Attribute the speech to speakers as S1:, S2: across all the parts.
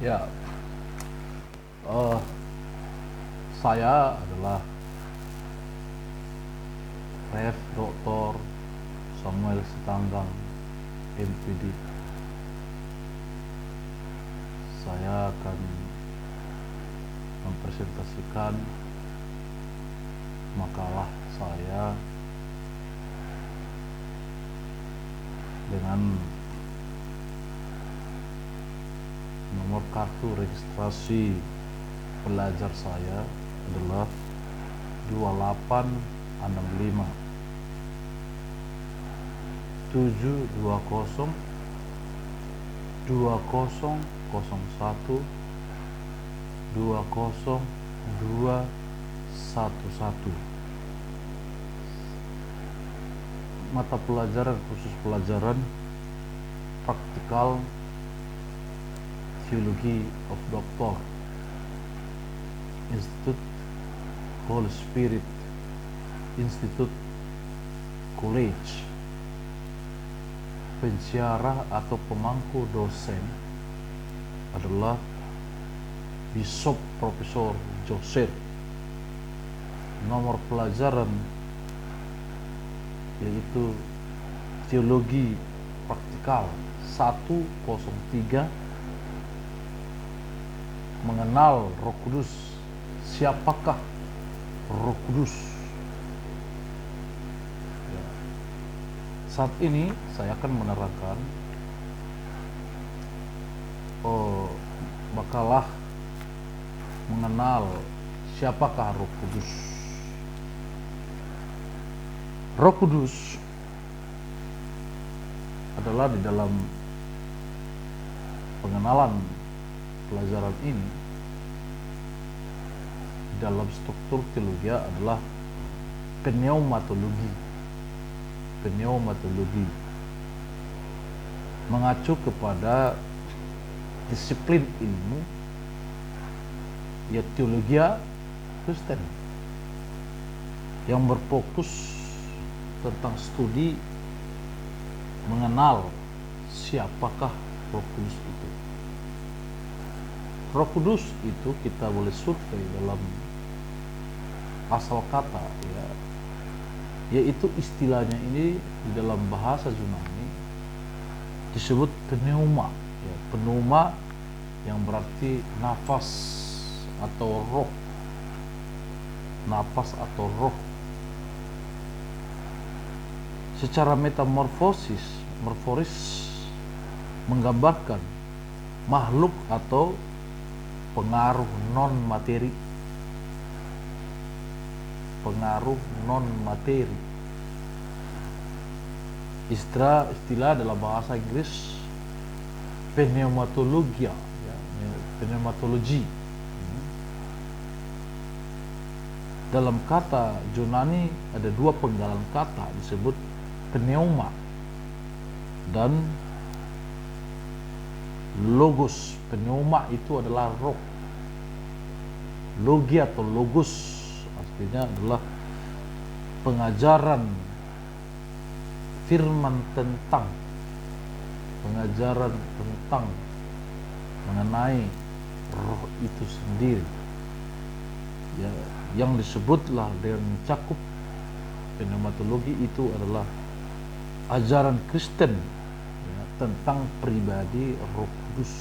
S1: Ya, eh, saya adalah Rev. Dr. Samuel Sitanggang, MPD. Saya akan mempresentasikan makalah saya dengan nomor kartu registrasi pelajar saya adalah 2865 720 2001 20211. Mata pelajaran khusus pelajaran praktikal Theology of Doctor, Institute Holy Spirit Institute College. Pensyarah atau pemangku dosen adalah Bishop Profesor Joseph. Nomor pelajaran yaitu Teologi Praktikal 103, mengenal Roh Kudus. Siapakah Roh Kudus? Saat ini saya akan menerangkan makalah mengenal siapakah Roh Kudus. Roh Kudus adalah di dalam pengenalan pelajaran ini, dalam struktur teologi adalah pneumatologi, mengacu kepada disiplin ilmu ya teologi Kristen yang berfokus tentang studi mengenal siapakah Roh Kudus itu. Roh Kudus itu kita boleh survei dalam asal kata, yaitu istilahnya ini di dalam bahasa Yunani disebut pneuma, pneuma yang berarti nafas atau roh, napas atau roh. Secara morforis menggambarkan makhluk atau pengaruh non materi. Istilah dalam bahasa Inggris pneumatologia, pneumatologi. Dalam kata Yunani ada dua penggalan kata disebut pneuma dan logos. Pneuma itu adalah roh. Logi atau logos artinya adalah pengajaran firman tentang mengenai roh itu sendiri, yang disebutlah dengan mencakup pneumatologi itu adalah ajaran Kristen tentang pribadi Roh Kudus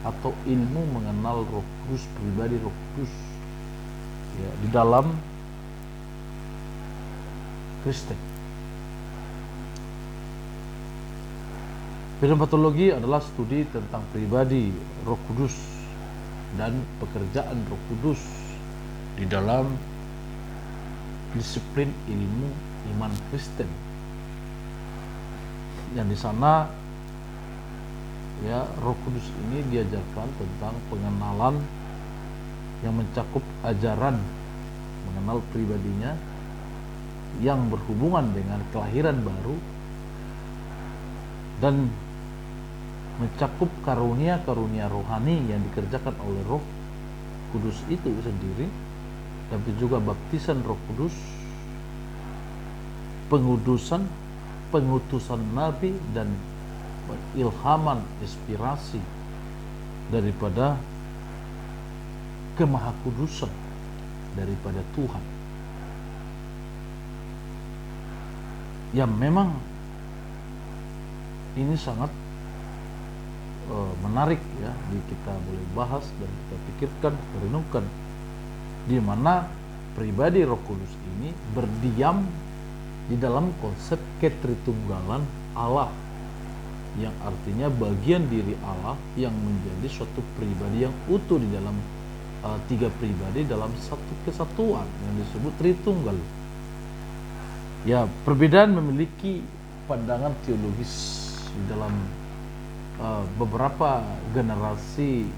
S1: atau ilmu mengenal Roh Kudus, pribadi Roh Kudus di dalam Kristen. Pneumatologi adalah studi tentang pribadi Roh Kudus dan pekerjaan Roh Kudus di dalam disiplin ilmu iman Kristen. Yang di sana Roh Kudus ini diajarkan tentang pengenalan yang mencakup ajaran mengenal pribadinya yang berhubungan dengan kelahiran baru dan mencakup karunia-karunia rohani yang dikerjakan oleh Roh Kudus itu sendiri, tapi juga baptisan Roh Kudus, pengudusan, pengutusan nabi, dan ilhaman inspirasi daripada kemahakudusan daripada Tuhan. Ya memang ini sangat menarik ya, kita boleh bahas dan kita pikirkan, renungkan, di mana pribadi Roh Kudus ini berdiam di dalam konsep ketritunggalan Allah, yang artinya bagian diri Allah yang menjadi suatu pribadi yang utuh di dalam tiga pribadi dalam satu kesatuan yang disebut Tritunggal. Ya, perbedaan memiliki pandangan teologis di dalam beberapa generasi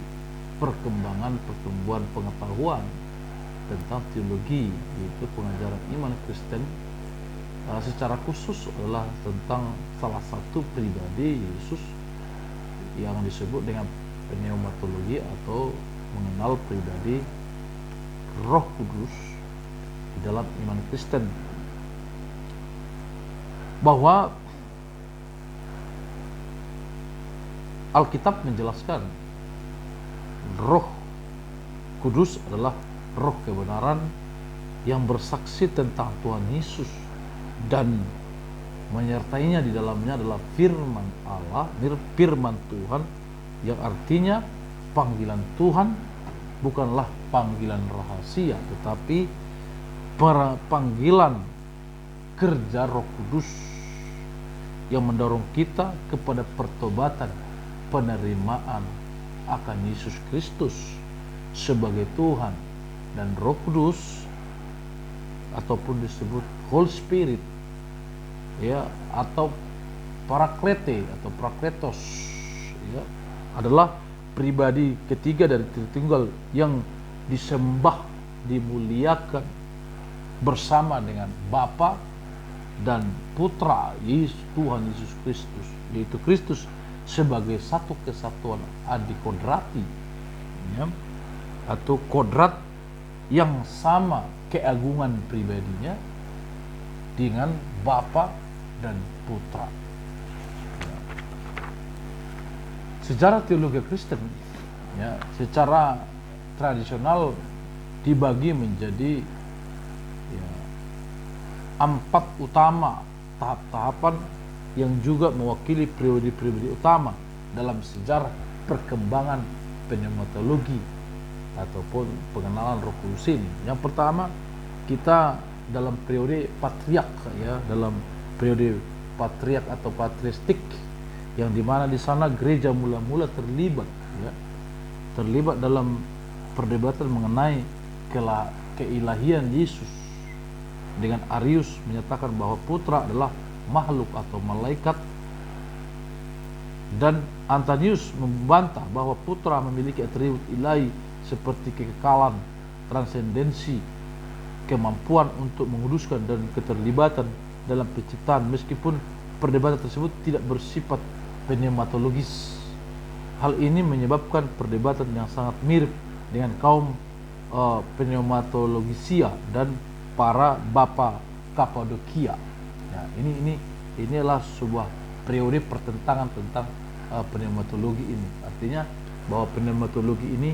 S1: perkembangan pertumbuhan pengetahuan tentang teologi, yaitu pengajaran iman Kristen, secara khusus adalah tentang salah satu pribadi Yesus yang disebut dengan pneumatologi atau mengenal pribadi Roh Kudus di dalam iman Kristen, bahwa Alkitab menjelaskan Roh Kudus adalah roh kebenaran yang bersaksi tentang Tuhan Yesus dan menyertainya di dalamnya adalah firman Allah, firman Tuhan, yang artinya panggilan Tuhan bukanlah panggilan rahasia, tetapi panggilan kerja Roh Kudus yang mendorong kita kepada pertobatan, penerimaan akan Yesus Kristus sebagai Tuhan, dan Roh Kudus ataupun disebut Holy Spirit ya, atau Paraklete atau Prakletos ya, adalah pribadi ketiga dari Tritunggal yang disembah, dimuliakan bersama dengan Bapa dan Putra Yesus, Tuhan Yesus Kristus, yaitu Kristus sebagai satu kesatuan adikodrati ya, atau kodrat yang sama keagungan pribadinya dengan Bapa dan Putra. Sejarah teologi Kristen ya, secara tradisional dibagi menjadi ya, 4 utama tahap-tahapan yang juga mewakili pribadi-pribadi utama dalam sejarah perkembangan pneumatologi ataupun pengenalan Roh Kudus ini. Yang pertama, kita dalam periode patriark ya, dalam periode patriark atau patristik, yang dimana di sana gereja mula-mula terlibat ya, terlibat dalam perdebatan mengenai keilahian Yesus, dengan Arius menyatakan bahwa Putra adalah makhluk atau malaikat, dan Antonius membantah bahwa Putra memiliki atribut ilahi seperti kekekalan, transendensi, kemampuan untuk menguduskan dan keterlibatan dalam penciptaan, meskipun perdebatan tersebut tidak bersifat pneumatologis. Hal ini menyebabkan perdebatan yang sangat mirip dengan kaum pneumatologisia dan para bapa Kapadokia. Ya, ini adalah sebuah periode pertentangan tentang pneumatologi ini. Artinya bahwa pneumatologi ini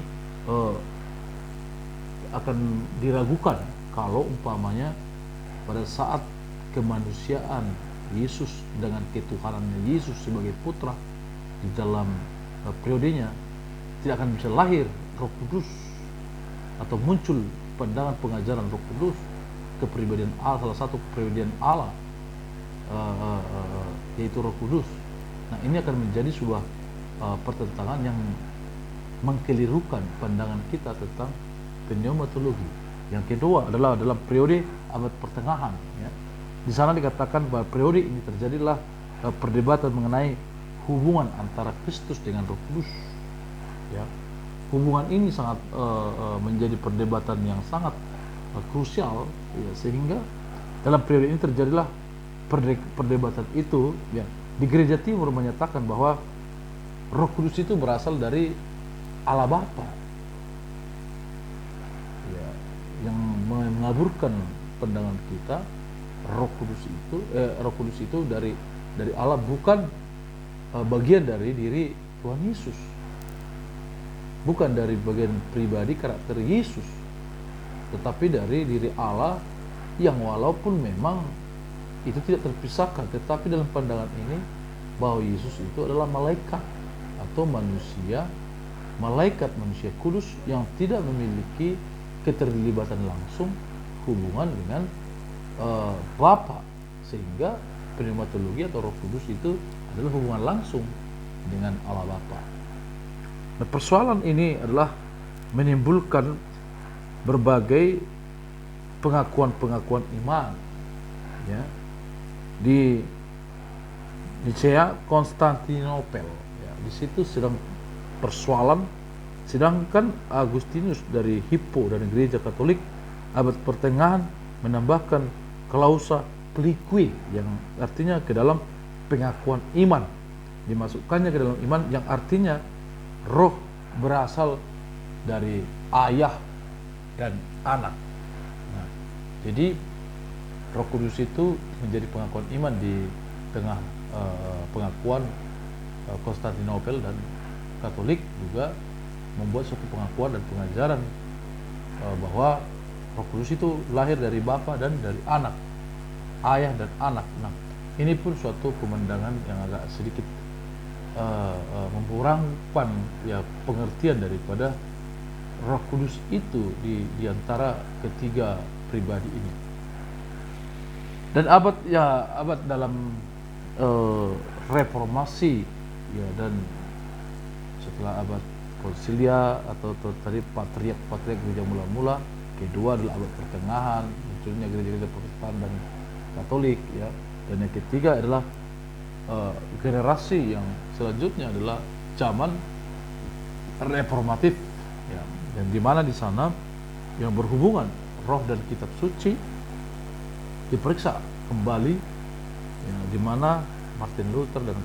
S1: akan diragukan kalau umpamanya pada saat kemanusiaan Yesus dengan ketuhanannya Yesus sebagai Putra di dalam periodenya tidak akan bisa lahir Roh Kudus atau muncul pandangan pengajaran Roh Kudus, kepribadian Allah, salah satu kepribadian Allah yaitu Roh Kudus. Nah, ini akan menjadi sebuah pertentangan yang mengkelirukan pandangan kita tentang pneumatologi. Yang kedua adalah dalam periode abad pertengahan ya. Di sana dikatakan bahwa periode ini terjadilah perdebatan mengenai hubungan antara Kristus dengan Roh Kudus ya. Hubungan ini sangat menjadi perdebatan yang sangat krusial ya, sehingga dalam periode ini terjadilah perdebatan itu ya. Di Gereja Timur menyatakan bahwa Roh Kudus itu berasal dari Allah Bapa ya, yang mengaburkan pandangan kita Roh Kudus itu dari Allah, bukan bagian dari diri Tuhan Yesus. bukan dari bagian pribadi karakter Yesus, tetapi dari diri Allah yang walaupun memang itu tidak terpisahkan, tetapi dalam pandangan ini bahwa Yesus itu adalah malaikat atau manusia, malaikat manusia kudus yang tidak memiliki keterlibatan langsung hubungan dengan Bapa, sehingga pneumatologi atau Roh Kudus itu adalah hubungan langsung dengan Allah Bapa. Nah, persoalan ini adalah menimbulkan berbagai pengakuan-pengakuan iman, ya, di Nicea Konstantinopel, ya, di situ sedang persoalan, sedangkan Agustinus dari Hippo dan gereja Katolik abad pertengahan menambahkan klausa plique yang artinya ke dalam pengakuan iman, dimasukkannya ke dalam iman yang artinya roh berasal dari ayah dan anak. Nah, jadi Roh Kudus itu menjadi pengakuan iman di tengah pengakuan Konstantinopel, dan Katolik juga membuat suatu pengakuan dan pengajaran bahwa Roh Kudus itu lahir dari Bapa dan dari anak, ayah dan anak. Nah, ini pun suatu pemandangan yang agak sedikit memkurangkan ya pengertian daripada Roh Kudus itu di antara ketiga pribadi ini. Dan abad dalam reformasi, ya, dan setelah abad konsilia atau tadi patriark gereja mula-mula, kedua adalah abad pertengahan, munculnya gereja-gereja Protestan dan Katolik, ya, dan yang ketiga adalah generasi yang selanjutnya adalah zaman reformatif, ya, dan di mana di sana yang berhubungan roh dan kitab suci diperiksa kembali, ya, di mana Martin Luther dan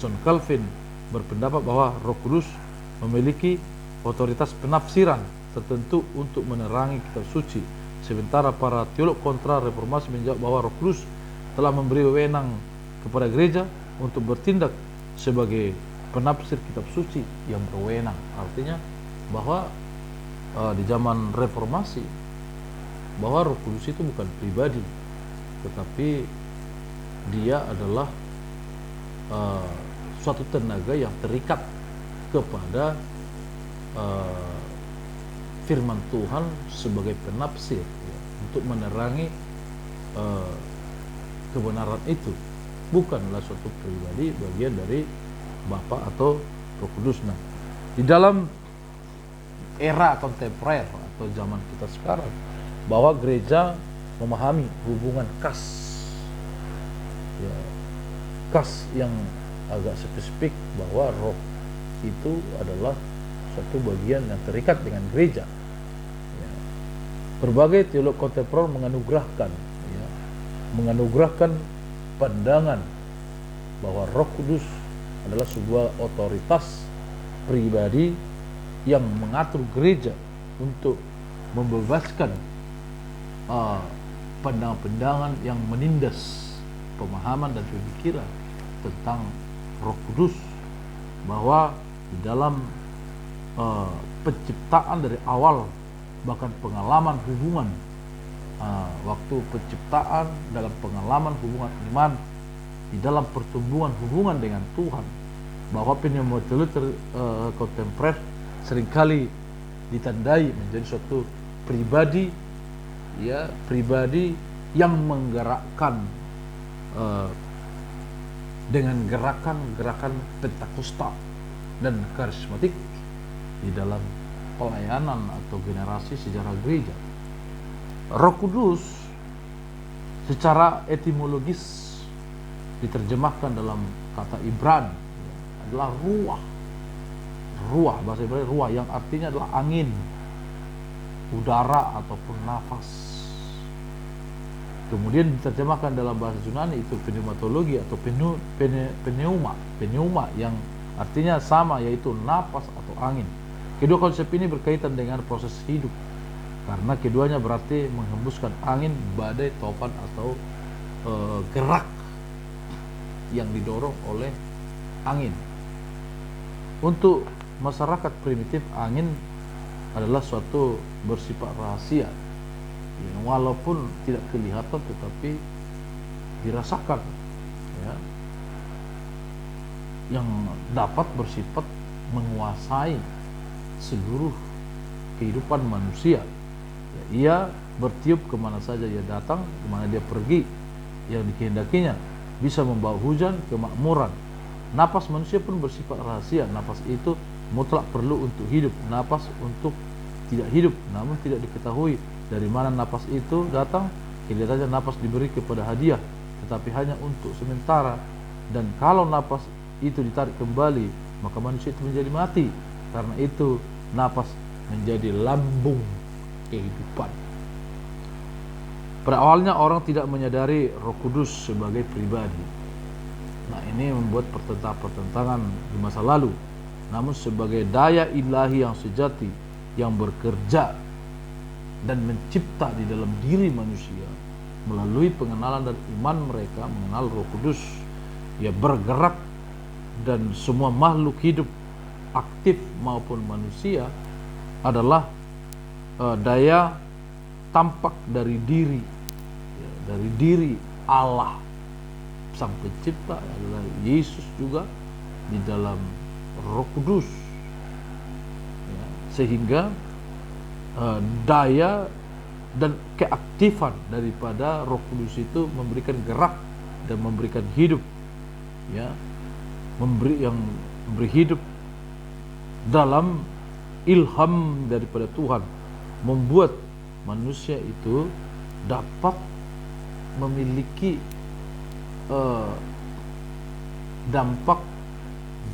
S1: John Calvin berpendapat bahwa Roh Kudus memiliki otoritas penafsiran tertentu untuk menerangi kitab suci, sementara para teolog kontra reformasi menjawab bahwa Roh Kudus telah memberi wewenang kepada gereja untuk bertindak sebagai penafsir kitab suci yang berwenang. Artinya bahwa di zaman reformasi bahwa Roh Kudus itu bukan pribadi, tetapi dia adalah suatu tenaga yang terikat kepada firman Tuhan sebagai penafsir, ya, untuk menerangi kebenaran itu, bukanlah suatu pribadi bagian dari Bapa atau Roh Kudus. Nah, di dalam era kontemporer atau zaman kita sekarang, bahwa gereja memahami hubungan kas, ya, kas yang agak spesifik bahwa roh itu adalah suatu bagian yang terikat dengan gereja. Ya. Berbagai teolog kontemporer menganugerahkan, ya, menganugerahkan pandangan bahwa Roh Kudus adalah sebuah otoritas pribadi yang mengatur gereja untuk membebaskan pandangan-pandangan yang menindas pemahaman dan pemikiran tentang Roh Kudus, bahwa di dalam penciptaan dari awal, bahkan pengalaman hubungan waktu penciptaan, dalam pengalaman hubungan iman, di dalam pertumbuhan hubungan dengan Tuhan, bahwa pneumatologi kontemporer seringkali ditandai menjadi suatu pribadi, ya, pribadi yang menggerakkan dengan gerakan-gerakan pentakosta dan karismatik di dalam pelayanan atau generasi sejarah gereja. Roh Kudus secara etimologis diterjemahkan dalam kata Ibrani adalah ruah. Ruah, bahasa Ibrani ruah, yang artinya adalah angin, udara ataupun nafas. Kemudian diterjemahkan dalam bahasa Yunani itu pneumatologi atau pneuma yang artinya sama, yaitu napas atau angin. Kedua konsep ini berkaitan dengan proses hidup, karena keduanya berarti menghembuskan angin, badai, topan atau gerak yang didorong oleh angin. Untuk masyarakat primitif, angin adalah suatu bersifat rahasia, ya, walaupun tidak kelihatan tetapi dirasakan, ya, yang dapat bersifat menguasai seluruh kehidupan manusia. Ya, ia bertiup kemana saja ia datang, kemana dia pergi, yang dikehendakinya, bisa membawa hujan, kemakmuran. Napas manusia pun bersifat rahasia. Napas itu mutlak perlu untuk hidup, napas untuk tidak hidup, namun tidak diketahui dari mana napas itu datang. Kelihatannya napas diberi kepada hadiah, tetapi hanya untuk sementara. Dan kalau napas itu ditarik kembali, maka manusia itu menjadi mati. Karena itu napas menjadi lambung kehidupan. Pada awalnya orang tidak menyadari Roh Kudus sebagai pribadi. Nah, ini membuat pertentangan di masa lalu. Namun sebagai daya ilahi yang sejati, yang bekerja dan mencipta di dalam diri manusia melalui pengenalan dan iman mereka mengenal Roh Kudus. Ia bergerak, dan semua makhluk hidup aktif maupun manusia adalah daya tampak dari diri, ya, dari diri Allah Sang Pencipta, adalah Yesus juga di dalam Roh Kudus, ya, sehingga daya dan keaktifan daripada Roh Kudus itu memberikan gerak dan memberikan hidup, ya, memberi hidup dalam ilham daripada Tuhan, membuat manusia itu dapat memiliki dampak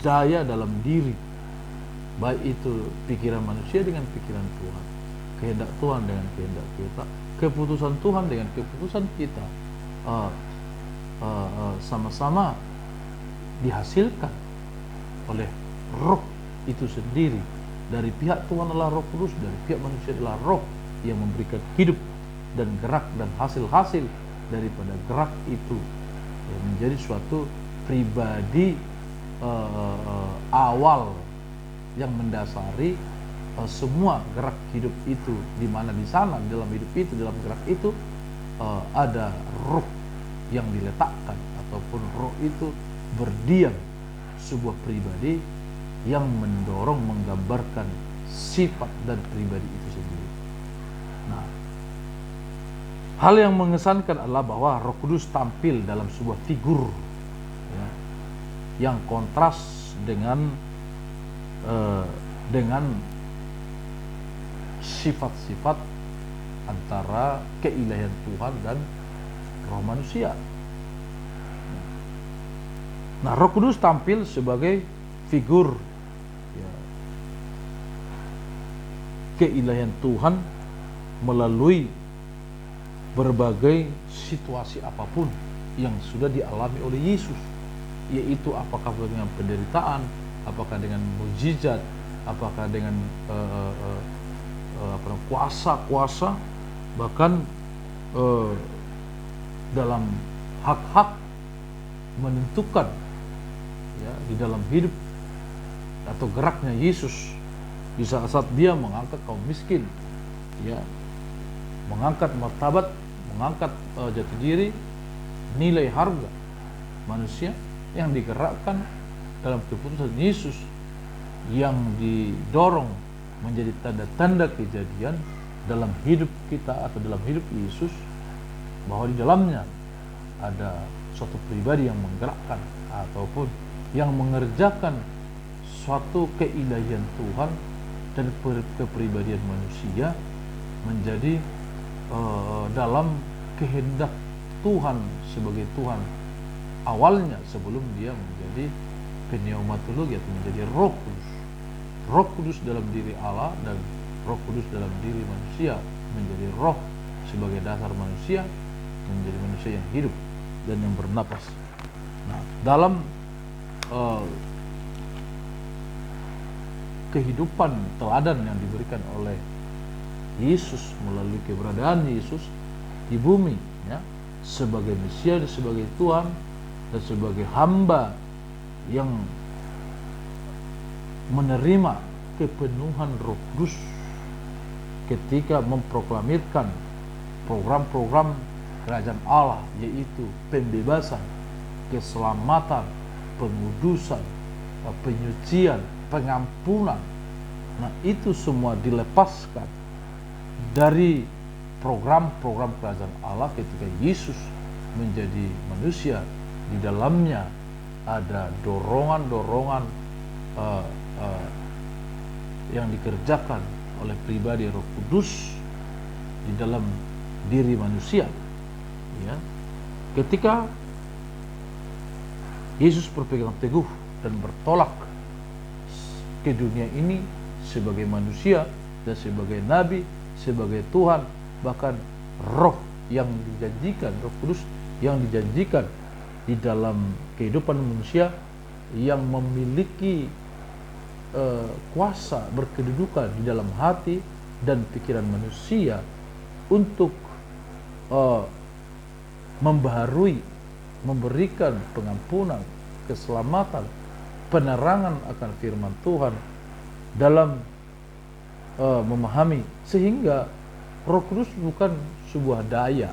S1: daya dalam diri, baik itu pikiran manusia dengan pikiran Tuhan, kehendak Tuhan dengan kehendak kita, keputusan Tuhan dengan keputusan kita, sama-sama dihasilkan oleh Roh itu sendiri. Dari pihak Tuhan adalah Roh Kudus, dari pihak manusia adalah Roh yang memberikan hidup dan gerak, dan hasil-hasil daripada gerak itu ya, menjadi suatu pribadi awal yang mendasari semua gerak hidup itu, di mana di sana dalam hidup itu, dalam gerak itu ada roh yang diletakkan, ataupun roh itu berdiam, sebuah pribadi yang mendorong, menggambarkan sifat dan pribadi itu sendiri. Nah, hal yang mengesankan adalah bahwa Roh Kudus tampil dalam sebuah figur, ya, yang kontras dengan sifat-sifat antara keilahian Tuhan dan roh manusia. Nah, Roh Kudus tampil sebagai figur, ya, keilahian Tuhan melalui berbagai situasi apapun yang sudah dialami oleh Yesus, yaitu apakah dengan penderitaan, apakah dengan mukjizat, apakah dengan kuasa-kuasa, bahkan dalam hak-hak menentukan, ya, di dalam hidup atau geraknya Yesus di saat-saat dia mengangkat kaum miskin, ya, mengangkat martabat, mengangkat jati diri, nilai harga manusia yang digerakkan dalam keputusan Yesus, yang didorong menjadi tanda-tanda kejadian dalam hidup kita atau dalam hidup Yesus, bahwa di dalamnya ada suatu pribadi yang menggerakkan ataupun yang mengerjakan suatu keilahian Tuhan dan kepribadian manusia menjadi dalam kehendak Tuhan sebagai Tuhan awalnya, sebelum dia menjadi pneumatologi atau menjadi Roh Kudus. Roh Kudus dalam diri Allah dan Roh Kudus dalam diri manusia menjadi roh sebagai dasar manusia, menjadi manusia yang hidup dan yang bernapas. Nah, dalam kehidupan teladan yang diberikan oleh Yesus melalui keberadaan Yesus di bumi, ya, sebagai Mesias, sebagai Tuhan dan sebagai hamba yang menerima kepenuhan Roh Kudus ketika memproklamirkan program-program kerajaan Allah, yaitu pembebasan, keselamatan, pengudusan, penyucian, pengampunan. Nah, itu semua dilepaskan dari program-program kerajaan Allah ketika Yesus menjadi manusia. Di dalamnya ada dorongan-dorongan yang dikerjakan oleh pribadi Roh Kudus di dalam diri manusia. Ya. Ketika Yesus berpegang teguh dan bertolak ke dunia ini sebagai manusia dan sebagai nabi, sebagai Tuhan, bahkan roh yang dijanjikan, Roh Kudus yang dijanjikan di dalam kehidupan manusia yang memiliki kuasa berkedudukan di dalam hati dan pikiran manusia untuk membaharui, memberikan pengampunan, keselamatan, penerangan akan firman Tuhan dalam memahami, sehingga Roh Kudus bukan sebuah daya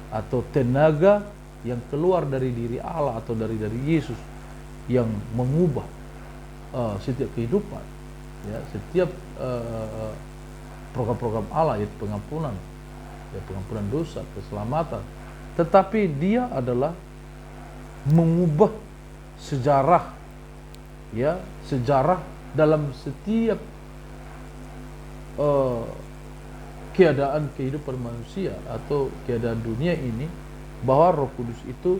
S1: atau tenaga yang keluar dari diri Allah atau dari Yesus yang mengubah setiap kehidupan, ya, setiap program-program Allah, yaitu pengampunan, ya, pengampunan dosa, keselamatan. Tetapi dia adalah mengubah sejarah, ya, sejarah dalam setiap keadaan kehidupan manusia atau keadaan dunia ini, bahwa Roh Kudus itu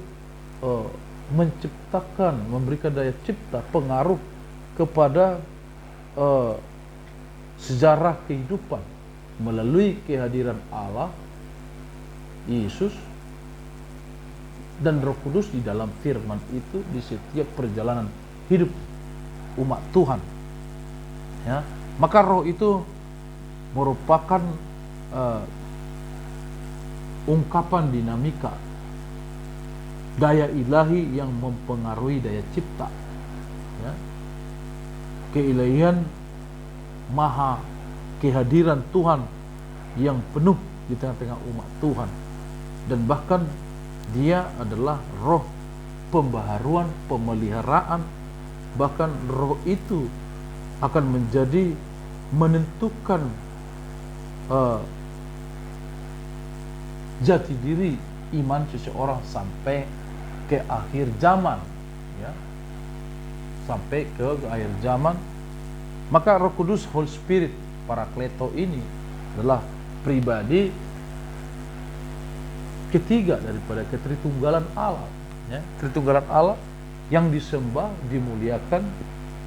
S1: menciptakan, memberikan daya cipta, pengaruh kepada sejarah kehidupan melalui kehadiran Allah, Yesus, dan Roh Kudus di dalam firman itu di setiap perjalanan hidup umat Tuhan. Ya, maka roh itu merupakan ungkapan dinamika daya ilahi yang mempengaruhi daya cipta, ya. Keilahian maha kehadiran Tuhan yang penuh di tengah-tengah umat Tuhan, dan bahkan dia adalah roh pembaharuan, pemeliharaan. Bahkan roh itu akan menjadi menentukan jati diri iman seseorang sampai ke akhir zaman, ya, sampai ke akhir zaman. Maka Roh Kudus, Holy Spirit, Parakleto ini adalah pribadi ketiga daripada ketritunggalan Allah, ya, Tritunggalan Allah yang disembah, dimuliakan,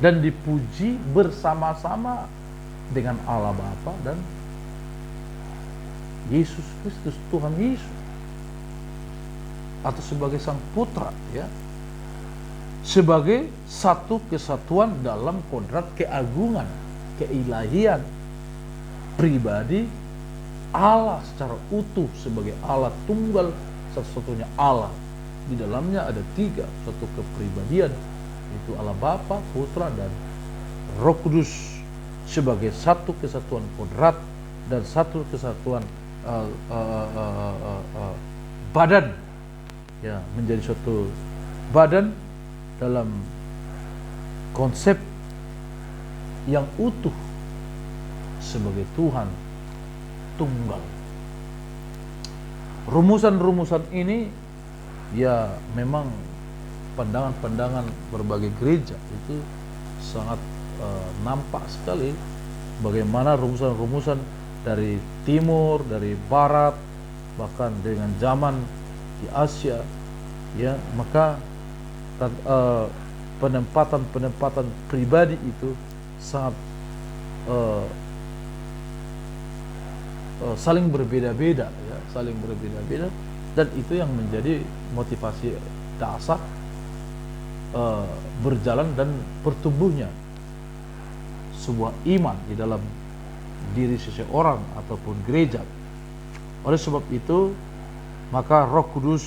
S1: dan dipuji bersama-sama dengan Allah Bapa dan Yesus Kristus, Tuhan Yesus, atau sebagai Sang Putra, ya, sebagai satu kesatuan dalam kodrat keagungan, keilahian pribadi Allah secara utuh sebagai Allah tunggal satu-satunya Allah. Di dalamnya ada tiga, suatu kepribadian, yaitu Allah Bapa, Putra, dan Roh Kudus sebagai satu kesatuan kodrat dan satu kesatuan badan, ya, menjadi suatu badan dalam konsep yang utuh sebagai Tuhan tunggal. Rumusan-rumusan ini, ya, memang pandangan-pandangan berbagai gereja itu sangat nampak sekali bagaimana rumusan-rumusan dari timur, dari barat, bahkan dengan zaman di Asia, ya. Maka penempatan pribadi itu sangat saling berbeda-beda, ya, saling berbeda-beda, dan itu yang menjadi motivasi dasar berjalan dan bertumbuhnya sebuah iman di dalam diri seseorang ataupun gereja. Oleh sebab itu, maka Roh Kudus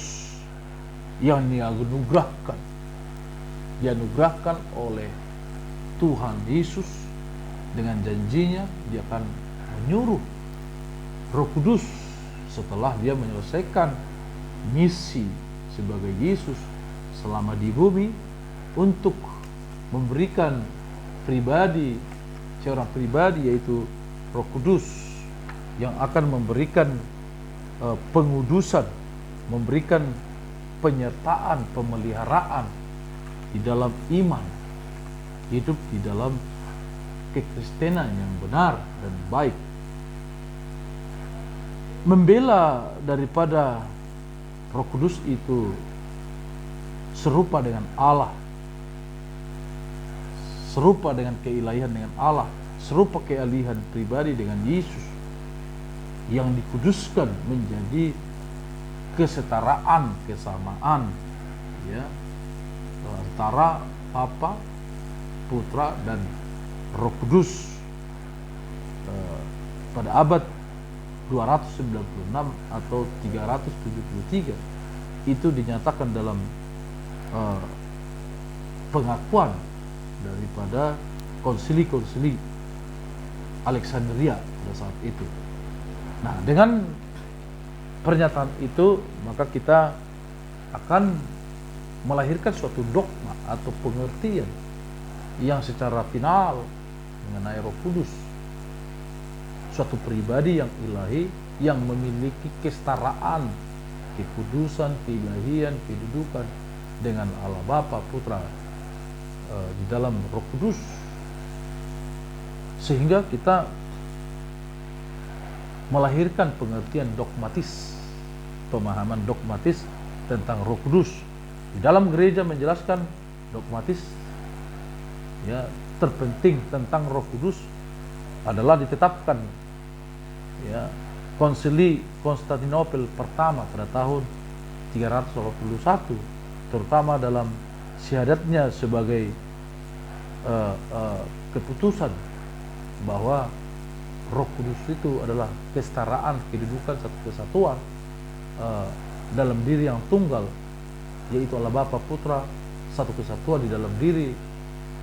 S1: yang dianugerahkan oleh Tuhan Yesus dengan janjinya dia akan menyuruh Roh Kudus setelah dia menyelesaikan misi sebagai Yesus selama di bumi untuk memberikan pribadi, seorang pribadi yaitu Roh Kudus yang akan memberikan pengudusan, memberikan penyertaan, pemeliharaan di dalam iman, hidup di dalam kekristenan yang benar dan baik. Membela daripada Roh Kudus itu serupa dengan Allah, serupa dengan keilahian dengan Allah, serupa kealihan pribadi dengan Yesus yang dikuduskan menjadi kesetaraan, kesamaan ya antara Bapa, Putra dan Roh Kudus. Pada abad 296 atau 373 itu dinyatakan dalam pengakuan daripada konsili-konsili Alexandria pada saat itu. Nah, dengan pernyataan itu maka kita akan melahirkan suatu dogma atau pengertian yang secara final mengenai Roh Kudus, suatu pribadi yang ilahi yang memiliki kesetaraan, kekudusan, keilahian, kedudukan dengan Allah Bapa, Putra di dalam Roh Kudus, sehingga kita melahirkan pengertian dogmatis, pemahaman dogmatis tentang Roh Kudus. Di dalam gereja menjelaskan dogmatis ya terpenting tentang Roh Kudus adalah ditetapkan ya Konsili Konstantinopel pertama pada tahun 381, terutama dalam syahadatnya sebagai keputusan bahwa Roh Kudus itu adalah kesetaraan, kedudukan, satu kesatuan dalam diri yang tunggal, yaitu Allah Bapa, Putra, satu kesatuan di dalam diri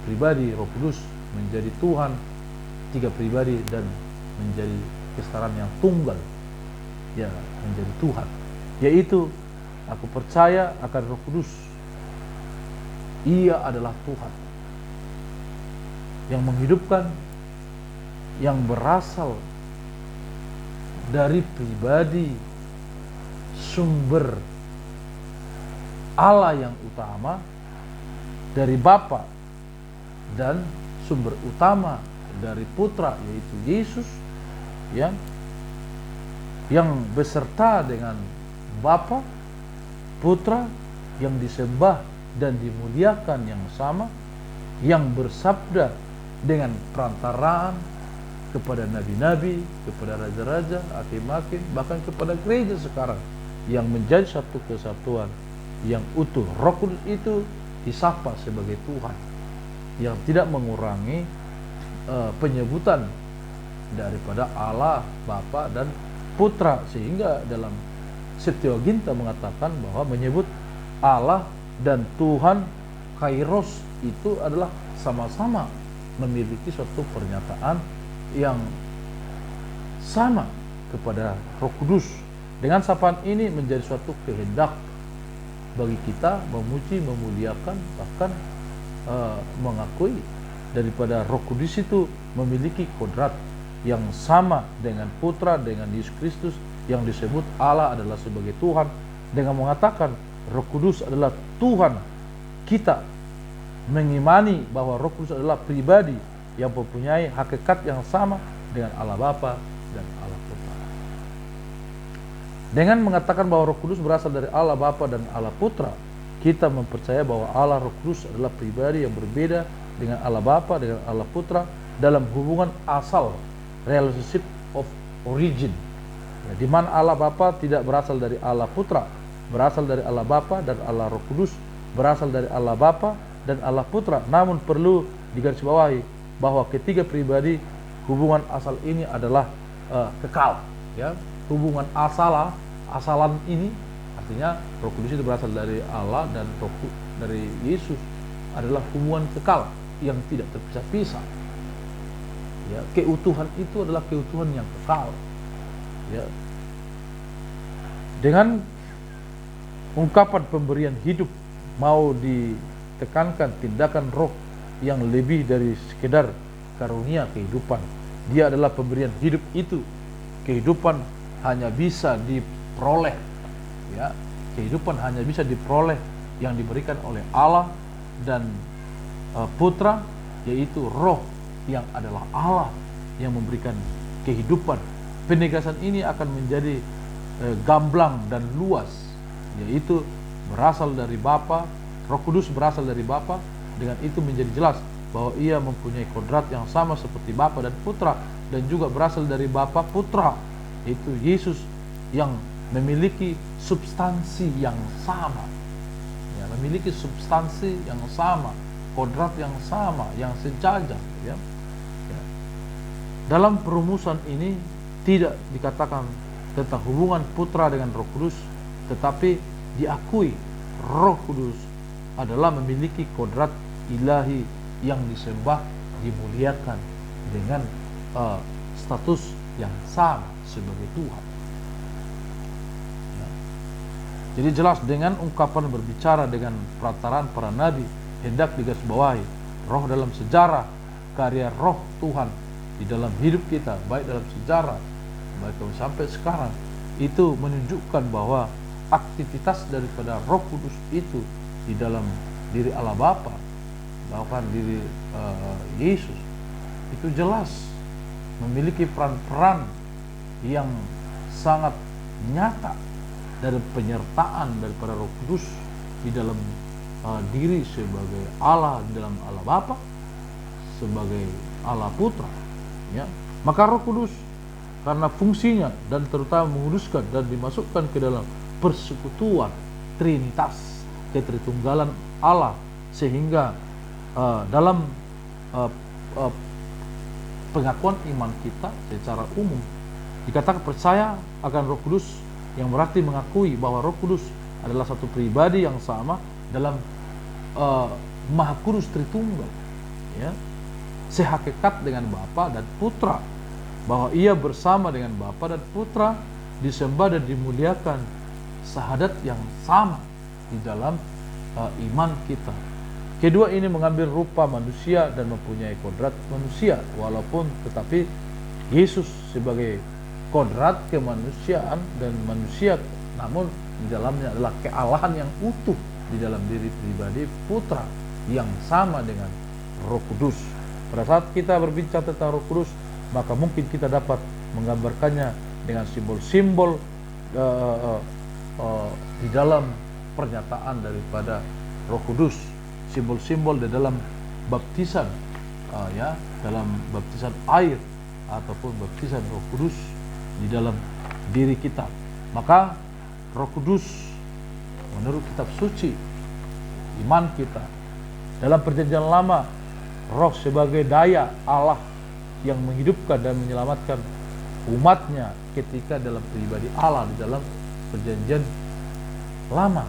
S1: pribadi Roh Kudus menjadi Tuhan, tiga pribadi dan menjadi kesetaraan yang tunggal ya menjadi Tuhan, yaitu aku percaya akan Roh Kudus. Ia adalah Tuhan yang menghidupkan, yang berasal dari pribadi sumber Allah yang utama, dari Bapa, dan sumber utama dari Putra yaitu Yesus ya, yang beserta dengan Bapa, Putra, yang disembah dan dimuliakan yang sama, yang bersabda dengan perantaraan kepada nabi-nabi, kepada raja-raja, hakim-hakim, bahkan kepada gereja sekarang, yang menjadi satu kesatuan yang utuh. Roh Kudus itu disapa sebagai Tuhan, yang tidak mengurangi penyebutan daripada Allah, Bapa dan Putra, sehingga dalam Septuaginta mengatakan bahwa menyebut Allah dan Tuhan Kairos itu adalah sama-sama memiliki suatu pernyataan yang sama kepada Roh Kudus. Dengan sapaan ini menjadi suatu kehendak bagi kita memuji, memuliakan, bahkan mengakui daripada Roh Kudus itu memiliki kodrat yang sama dengan Putra, dengan Yesus Kristus, yang disebut Allah adalah sebagai Tuhan, dengan mengatakan Roh Kudus adalah Tuhan. Kita mengimani bahwa Roh Kudus adalah pribadi yang mempunyai hakikat yang sama dengan Allah Bapa dan Allah Putra. Dengan mengatakan bahwa Roh Kudus berasal dari Allah Bapa dan Allah Putra, kita mempercaya bahwa Allah Roh Kudus adalah pribadi yang berbeda dengan Allah Bapa, dengan Allah Putra dalam hubungan asal, relationship of origin, ya, di mana Allah Bapa tidak berasal dari Allah Putra, berasal dari Allah Bapa, dan Allah Roh Kudus berasal dari Allah Bapa dan Allah Putra. Namun perlu digarisbawahi bahwa ketiga pribadi hubungan asal ini adalah kekal, ya. Hubungan asalan ini artinya Roh Kudus itu berasal dari Allah dan dari Yesus adalah hubungan kekal, yang tidak terpisah-pisah. Ya, keutuhan itu adalah keutuhan yang kekal. Ya. Dengan ungkapan pemberian hidup mau ditekankan tindakan roh yang lebih dari sekedar karunia kehidupan. Dia adalah pemberian hidup itu. Kehidupan hanya bisa diperoleh, ya. Kehidupan hanya bisa diperoleh yang diberikan oleh Allah dan Putra, yaitu Roh yang adalah Allah yang memberikan kehidupan. Penegasan ini akan menjadi gamblang dan luas, yaitu berasal dari Bapa, Roh Kudus berasal dari Bapa. Dengan itu menjadi jelas bahwa ia mempunyai kodrat yang sama seperti Bapa dan Putra, dan juga berasal dari Bapa Putra, yaitu Yesus yang memiliki substansi yang sama, ya, memiliki substansi yang sama, kodrat yang sama, yang sejajar. Ya. Ya. Dalam perumusan ini tidak dikatakan tentang hubungan Putra dengan Roh Kudus, tetapi diakui Roh Kudus adalah memiliki kodrat ilahi yang disembah, dimuliakan dengan status yang sama sebagai Tuhan. Ya. Jadi jelas dengan ungkapan berbicara dengan perantaraan para nabi, hendak digarisbawahi roh dalam sejarah, karya roh Tuhan di dalam hidup kita, baik dalam sejarah, baik sampai sekarang, itu menunjukkan bahwa aktivitas daripada Roh Kudus itu di dalam diri Allah Bapa, bahkan diri Yesus, itu jelas memiliki peran-peran yang sangat nyata dari penyertaan daripada Roh Kudus di dalam diri sebagai Allah, di dalam Allah Bapa, sebagai Allah Putra. Ya. Maka Roh Kudus karena fungsinya dan terutama menguduskan dan dimasukkan ke dalam persekutuan Trinitas, ketritunggalan Allah, sehingga dalam pengakuan iman kita secara umum dikatakan percaya akan Roh Kudus, yang berarti mengakui bahwa Roh Kudus adalah satu pribadi yang sama dalam Maha Kudus Tritunggal, ya, sehakikat dengan Bapa dan Putra, bahwa ia bersama dengan Bapa dan Putra disembah dan dimuliakan, sahadat yang sama di dalam iman kita. Kedua ini mengambil rupa manusia dan mempunyai kodrat manusia, walaupun tetapi Yesus sebagai kodrat kemanusiaan dan manusia, namun di dalamnya adalah kealahan yang utuh di dalam diri pribadi Putra yang sama dengan Roh Kudus. Pada saat kita berbicara tentang Roh Kudus, maka mungkin kita dapat menggambarkannya dengan simbol-simbol di dalam pernyataan daripada Roh Kudus, simbol-simbol di dalam baptisan, ya, dalam baptisan air ataupun baptisan Roh Kudus di dalam diri kita. Maka Roh Kudus menurut kitab suci iman kita dalam perjanjian lama, Roh sebagai daya Allah yang menghidupkan dan menyelamatkan umatnya ketika dalam pribadi Allah di dalam perjanjian lama.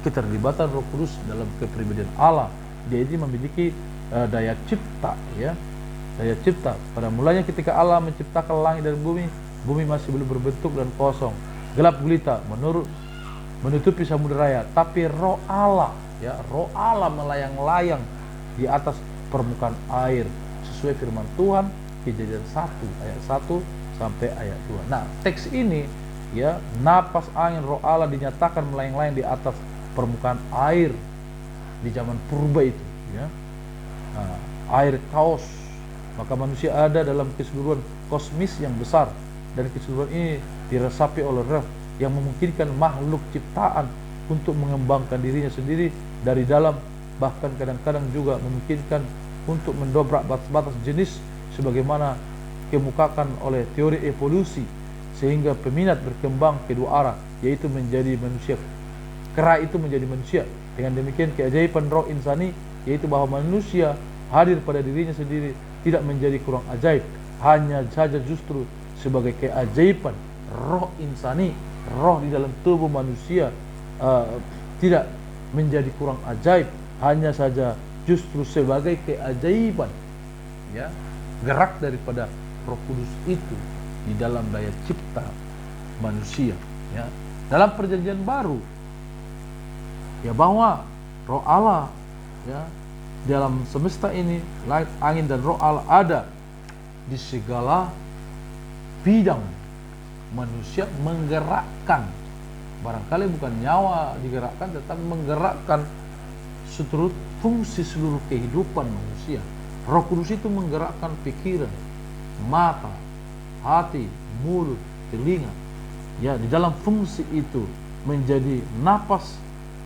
S1: Keterlibatan Roh Kudus dalam kepribadian Allah, dia ini memiliki daya cipta, ya, daya cipta. Pada mulanya ketika Allah menciptakan langit dan bumi, bumi masih belum berbentuk dan kosong, gelap gulita menutupi samudera raya, tapi Roh Allah, ya, Roh Allah melayang-layang di atas permukaan air sesuai firman Tuhan, Kejadian 1 ayat 1 sampai ayat 2. Nah, teks ini, ya, napas angin Roh Allah dinyatakan melayang-layang di atas permukaan air di zaman purba itu, ya. Nah, air kaos. Maka manusia ada dalam keseluruhan kosmis yang besar, dan keseluruhan ini diresapi oleh Roh yang memungkinkan makhluk ciptaan untuk mengembangkan dirinya sendiri dari dalam, bahkan kadang-kadang juga memungkinkan untuk mendobrak batas-batas jenis sebagaimana kemukakan oleh teori evolusi, sehingga peminat berkembang kedua arah, yaitu menjadi manusia, kera itu menjadi manusia. Dengan demikian keajaiban roh insani, yaitu bahwa manusia hadir pada dirinya sendiri, tidak menjadi kurang ajaib, hanya saja justru sebagai keajaiban roh insani, roh di dalam tubuh manusia tidak menjadi kurang ajaib, hanya saja justru sebagai keajaiban, ya, gerak daripada Roh Kudus itu di dalam daya cipta manusia, ya. Dalam perjanjian baru, ya, bahwa Roh Allah, ya, dalam semesta ini, langit, angin dan Roh Allah ada di segala bidang. Manusia menggerakkan, barangkali bukan nyawa digerakkan, tetapi menggerakkan seluruh fungsi seluruh kehidupan manusia. Roh Kudus itu menggerakkan pikiran, mata, hati, mulut, telinga. Ya, di dalam fungsi itu menjadi napas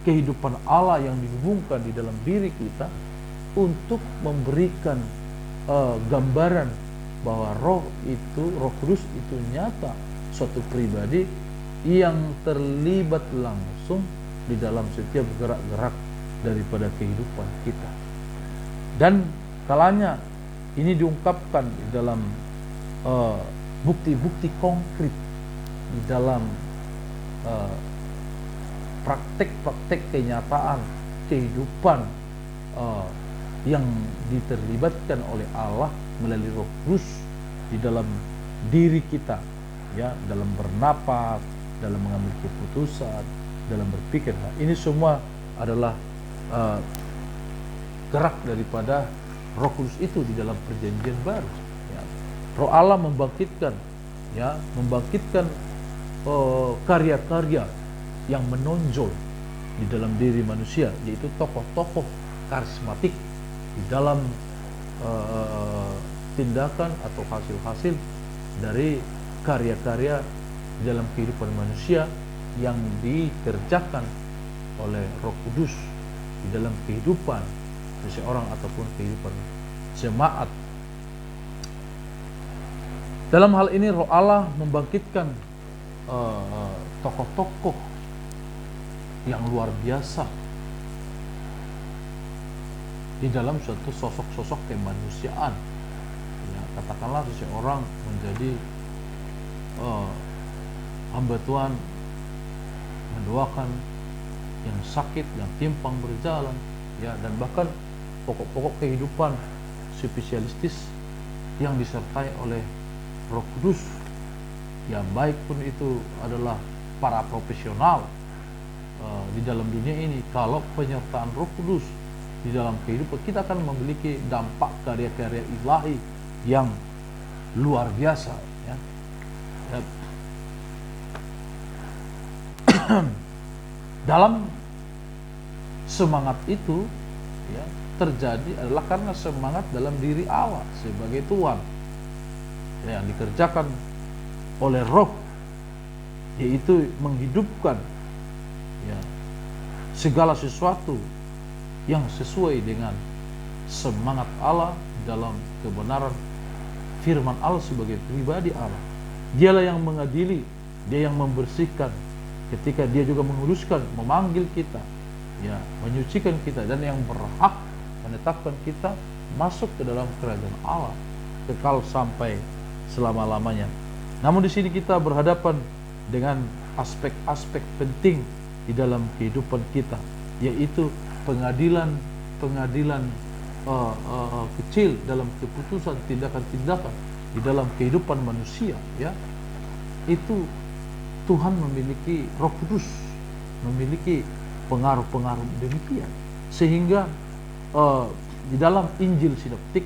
S1: kehidupan Allah yang dihubungkan di dalam diri kita untuk memberikan gambaran bahwa Roh Kudus itu nyata, suatu pribadi yang terlibat langsung di dalam setiap gerak-gerak daripada kehidupan kita. Dan kalanya ini diungkapkan di dalam bukti-bukti konkret, di dalam praktek-praktek kenyataan kehidupan yang diterlibatkan oleh Allah melalui Roh Kudus di dalam diri kita, ya, dalam bernapas, dalam mengambil keputusan, dalam berpikir. Nah, ini semua adalah gerak daripada Roh Kudus itu di dalam perjanjian baru, ya. Roh Allah membangkitkan, ya, karya-karya yang menonjol di dalam diri manusia, yaitu tokoh-tokoh karismatik di dalam tindakan atau hasil-hasil dari karya-karya di dalam kehidupan manusia yang dikerjakan oleh Roh Kudus di dalam kehidupan seseorang ataupun kehidupan jemaat. Dalam hal ini Roh Allah membangkitkan tokoh-tokoh yang luar biasa di dalam suatu sosok-sosok kemanusiaan. Ya, katakanlah seseorang menjadi hamba Tuhan, mendoakan yang sakit, yang timpang berjalan, ya, dan bahkan pokok-pokok kehidupan spesialistis yang disertai oleh Roh Kudus. Ya, baik pun itu adalah para profesional di dalam dunia ini, kalau penyertaan Roh Kudus di dalam kehidupan kita akan memiliki dampak karya-karya ilahi yang luar biasa, ya. Ya. Dalam semangat itu, ya, terjadi adalah karena semangat dalam diri Allah sebagai Tuhan, ya, yang dikerjakan oleh Roh, yaitu menghidupkan, ya, segala sesuatu yang sesuai dengan semangat Allah dalam kebenaran firman Allah sebagai pribadi Allah. Dialah yang mengadili, dia yang membersihkan, ketika dia juga menguruskan, memanggil kita, ya, menyucikan kita, dan yang berhak menetapkan kita masuk ke dalam kerajaan Allah kekal sampai selama-lamanya. Namun di sini kita berhadapan dengan aspek-aspek penting di dalam kehidupan kita, yaitu pengadilan kecil dalam keputusan, tindakan-tindakan di dalam kehidupan manusia, ya. Itu Tuhan memiliki, Roh Kudus memiliki pengaruh-pengaruh demikian, sehingga di dalam Injil sinoptik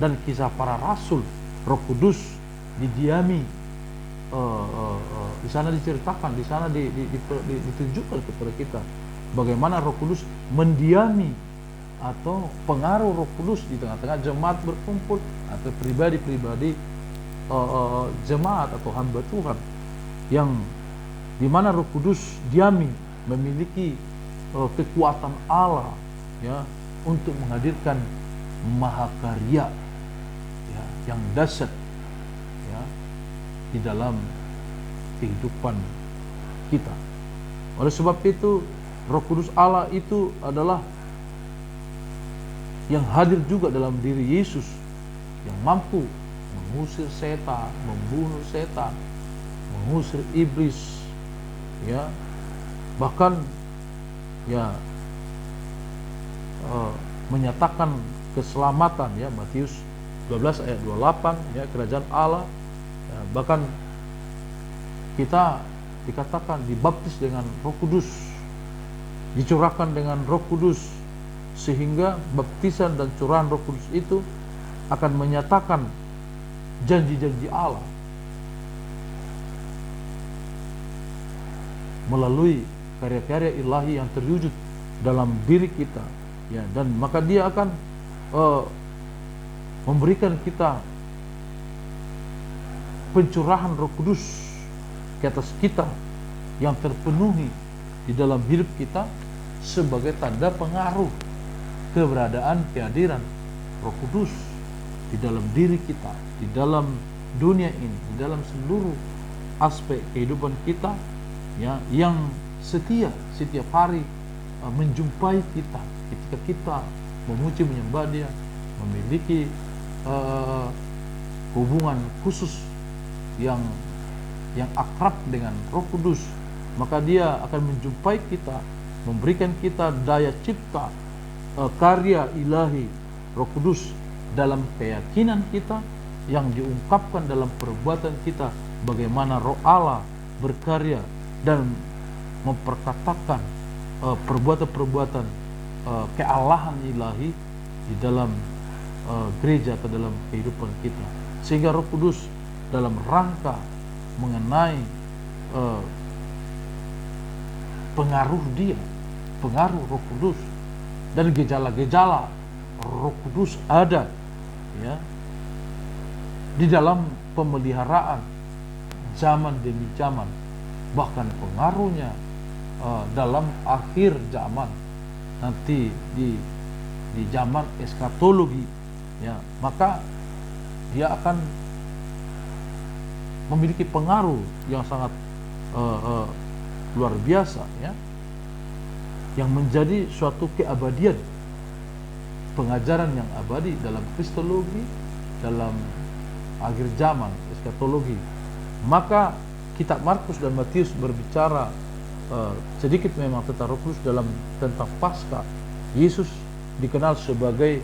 S1: dan kisah para rasul, Roh Kudus didiami, di sana diceritakan, di sana ditunjukkan kepada kita bagaimana Roh Kudus mendiami atau pengaruh Roh Kudus di tengah-tengah jemaat berkumpul atau pribadi-pribadi jemaat atau hamba Tuhan, yang dimana Roh Kudus diami, memiliki kekuatan Allah, ya, untuk menghadirkan mahakarya, ya, yang dahsyat, ya, di dalam kehidupan kita. Oleh sebab itu Roh Kudus Allah itu adalah yang hadir juga dalam diri Yesus, yang mampu mengusir setan, membunuh setan, mengusir iblis, ya, bahkan, ya, menyatakan keselamatan, ya, Matius 12 ayat 28, ya, kerajaan Allah, ya, bahkan kita dikatakan dibaptis dengan Roh Kudus, dicurahkan dengan Roh Kudus, sehingga baptisan dan curahan Roh Kudus itu akan menyatakan janji-janji Allah melalui karya-karya ilahi yang terwujud dalam diri kita, ya, dan maka dia akan memberikan kita pencurahan Roh Kudus ke atas kita yang terpenuhi di dalam hidup kita sebagai tanda pengaruh keberadaan kehadiran Roh Kudus di dalam diri kita, di dalam dunia ini, di dalam seluruh aspek kehidupan kita, ya, yang setiap hari menjumpai kita ketika kita memuji menyembah Dia, memiliki hubungan khusus yang akrab dengan Roh Kudus, maka Dia akan menjumpai kita, memberikan kita daya cipta, karya ilahi Roh Kudus dalam keyakinan kita yang diungkapkan dalam perbuatan kita, bagaimana Roh Allah berkarya dan memperkatakan perbuatan-perbuatan kealahan ilahi di dalam gereja atau dalam kehidupan kita, sehingga Roh Kudus dalam rangka mengenai pengaruh Dia, pengaruh Roh Kudus dan gejala-gejala Roh Kudus ada, ya, di dalam pemeliharaan zaman demi zaman, bahkan pengaruhnya dalam akhir zaman nanti di zaman eskatologi, ya, maka dia akan memiliki pengaruh yang sangat luar biasa, ya, yang menjadi suatu keabadian, pengajaran yang abadi dalam kristologi, dalam akhir zaman, eskatologi. Maka kitab Markus dan Matius berbicara sedikit memang tentang Roh Kudus tentang Paskah. Yesus dikenal sebagai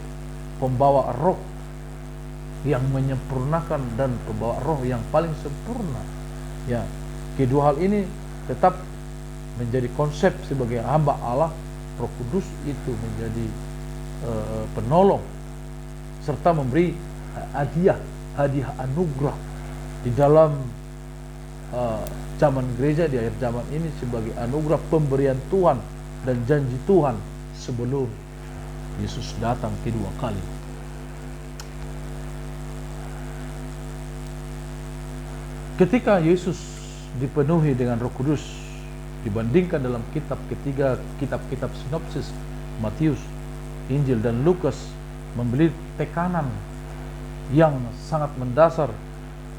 S1: pembawa roh yang menyempurnakan dan pembawa roh yang paling sempurna, ya. Kedua hal ini tetap menjadi konsep sebagai hamba Allah. Roh Kudus itu menjadi penolong serta memberi hadiah anugerah di dalam zaman gereja di akhir zaman ini sebagai anugerah pemberian Tuhan dan janji Tuhan sebelum Yesus datang kedua kali. Ketika Yesus dipenuhi dengan Roh Kudus, dibandingkan dalam kitab-kitab sinopsis Matius, Injil dan Lukas, memberi tekanan yang sangat mendasar.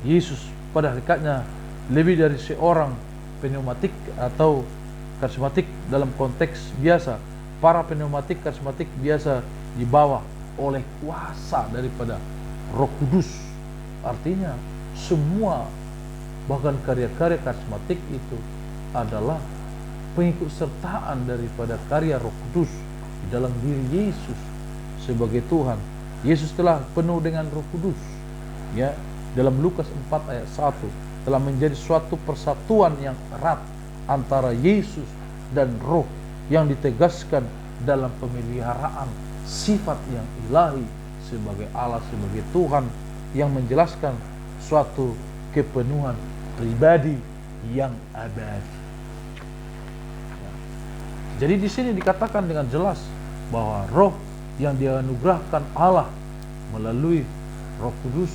S1: Yesus pada hakikatnya lebih dari seorang pneumatik atau karismatik dalam konteks biasa. Para pneumatik karismatik biasa dibawa oleh kuasa daripada Roh Kudus. Artinya semua, bahkan karya-karya karismatik itu adalah pengikut sertaan daripada karya Roh Kudus di dalam diri Yesus sebagai Tuhan. Yesus telah penuh dengan Roh Kudus, ya. Dalam Lukas 4 ayat 1 telah menjadi suatu persatuan yang erat antara Yesus dan Roh yang ditegaskan dalam pemeliharaan sifat yang ilahi sebagai Allah, sebagai Tuhan, yang menjelaskan suatu kepenuhan pribadi yang abadi. Jadi di sini dikatakan dengan jelas bahwa roh yang dianugerahkan Allah melalui Roh Kudus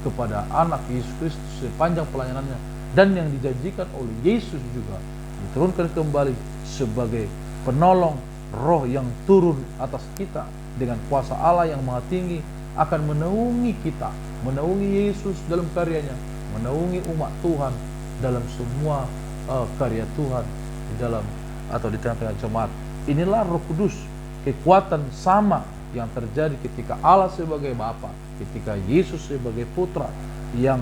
S1: kepada anak Yesus Kristus sepanjang pelayanannya, dan yang dijanjikan oleh Yesus juga diturunkan kembali sebagai penolong, roh yang turun atas kita dengan kuasa Allah yang maha tinggi, akan menaungi kita, menaungi Yesus dalam karyanya, menaungi umat Tuhan dalam semua karya Tuhan di dalam atau di tengah-tengah jemaat. Inilah Roh Kudus, kekuatan sama yang terjadi ketika Allah sebagai Bapa, ketika Yesus sebagai Putra yang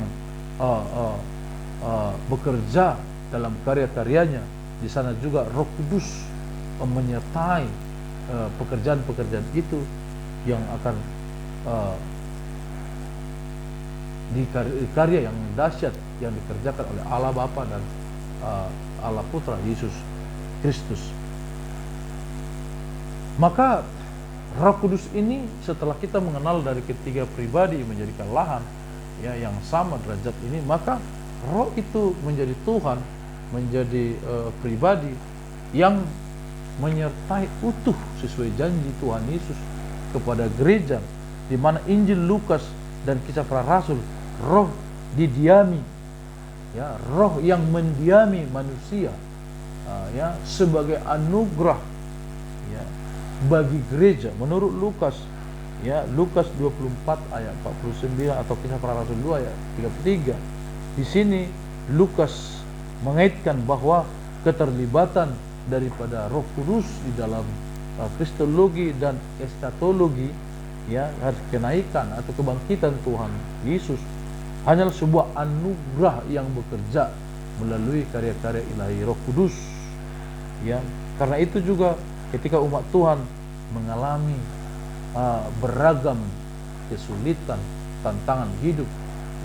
S1: bekerja dalam karya-karyanya. Di sana juga Roh Kudus menyertai pekerjaan-pekerjaan itu yang akan karya yang dahsyat yang dikerjakan oleh Allah Bapa dan Allah Putra Yesus Kristus. Maka Roh Kudus ini setelah kita mengenal dari ketiga pribadi menjadikan lahan ya yang sama derajat ini, maka Roh itu menjadi Tuhan, menjadi pribadi yang menyertai utuh sesuai janji Tuhan Yesus kepada gereja, di mana Injil Lukas dan Kisah Para Rasul, Roh didiami, ya, Roh yang mendiami manusia, ya, sebagai anugerah, ya, bagi gereja menurut Lukas, ya, Lukas 24 ayat 49 atau Kisah Para Rasul 2 ayat 33. Di sini Lukas mengaitkan bahwa keterlibatan daripada Roh Kudus di dalam kristologi dan eskatologi, ya, kenaikan atau kebangkitan Tuhan Yesus hanyalah sebuah anugerah yang bekerja melalui karya-karya ilahi Roh Kudus, ya. Karena itu juga ketika umat Tuhan mengalami beragam kesulitan, tantangan hidup,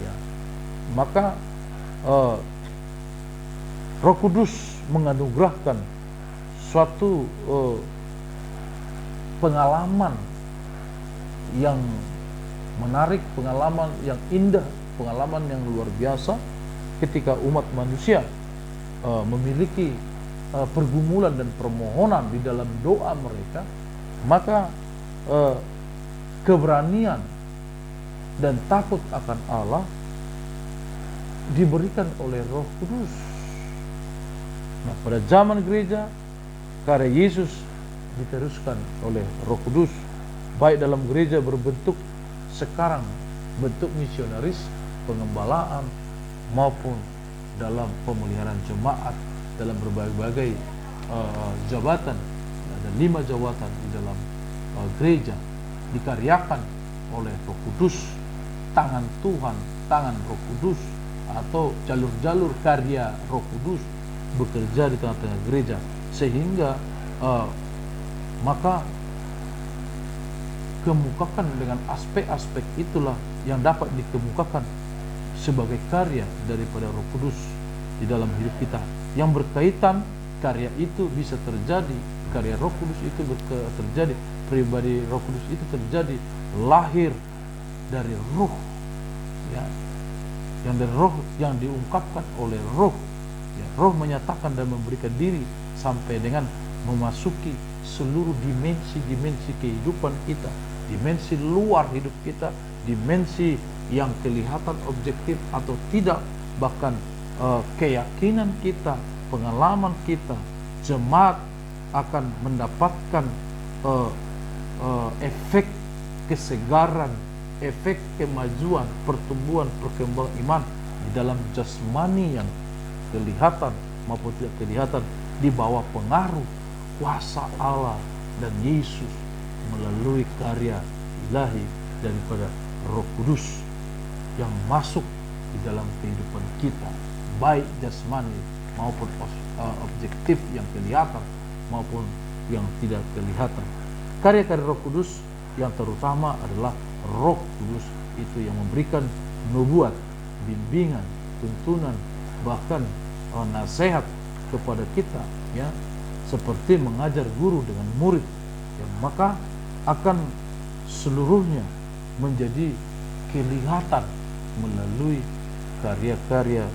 S1: ya, maka Roh Kudus menganugerahkan suatu pengalaman yang menarik, pengalaman yang indah, pengalaman yang luar biasa ketika umat manusia memiliki pergumulan dan permohonan di dalam doa mereka, maka keberanian dan takut akan Allah diberikan oleh Roh Kudus. Nah, pada zaman gereja, karya Yesus diteruskan oleh Roh Kudus, baik dalam gereja berbentuk sekarang bentuk misionaris, pengembalaan, maupun dalam pemeliharaan jemaat dalam berbagai jabatan. Ada 5 jabatan di dalam gereja dikaryakan oleh Roh Kudus, tangan Tuhan, tangan Roh Kudus, atau jalur-jalur karya Roh Kudus bekerja di tengah-tengah gereja, sehingga maka kemukakan dengan aspek-aspek itulah yang dapat dikemukakan sebagai karya daripada Roh Kudus di dalam hidup kita, yang berkaitan. Karya itu bisa terjadi, karya Roh Kudus itu terjadi, pribadi Roh Kudus itu terjadi lahir dari Roh, ya, yang dari Roh, yang diungkapkan oleh Roh, ya. Roh menyatakan dan memberikan diri sampai dengan memasuki seluruh dimensi-dimensi kehidupan kita, dimensi luar hidup kita, dimensi yang kelihatan objektif atau tidak, bahkan keyakinan kita, pengalaman kita, jemaat akan mendapatkan efek kesegaran, efek kemajuan, pertumbuhan, perkembangan iman di dalam jasmani yang kelihatan maupun tidak kelihatan, di bawah pengaruh kuasa Allah dan Yesus melalui karya ilahi daripada Roh Kudus yang masuk di dalam kehidupan kita, baik jasmani maupun objektif yang kelihatan maupun yang tidak kelihatan. Karya-karya Roh Kudus yang terutama adalah Roh Kudus itu yang memberikan nubuat, bimbingan, tuntunan, bahkan nasihat kepada kita, ya, seperti mengajar guru dengan murid, ya, maka akan seluruhnya menjadi kelihatan melalui karya-karya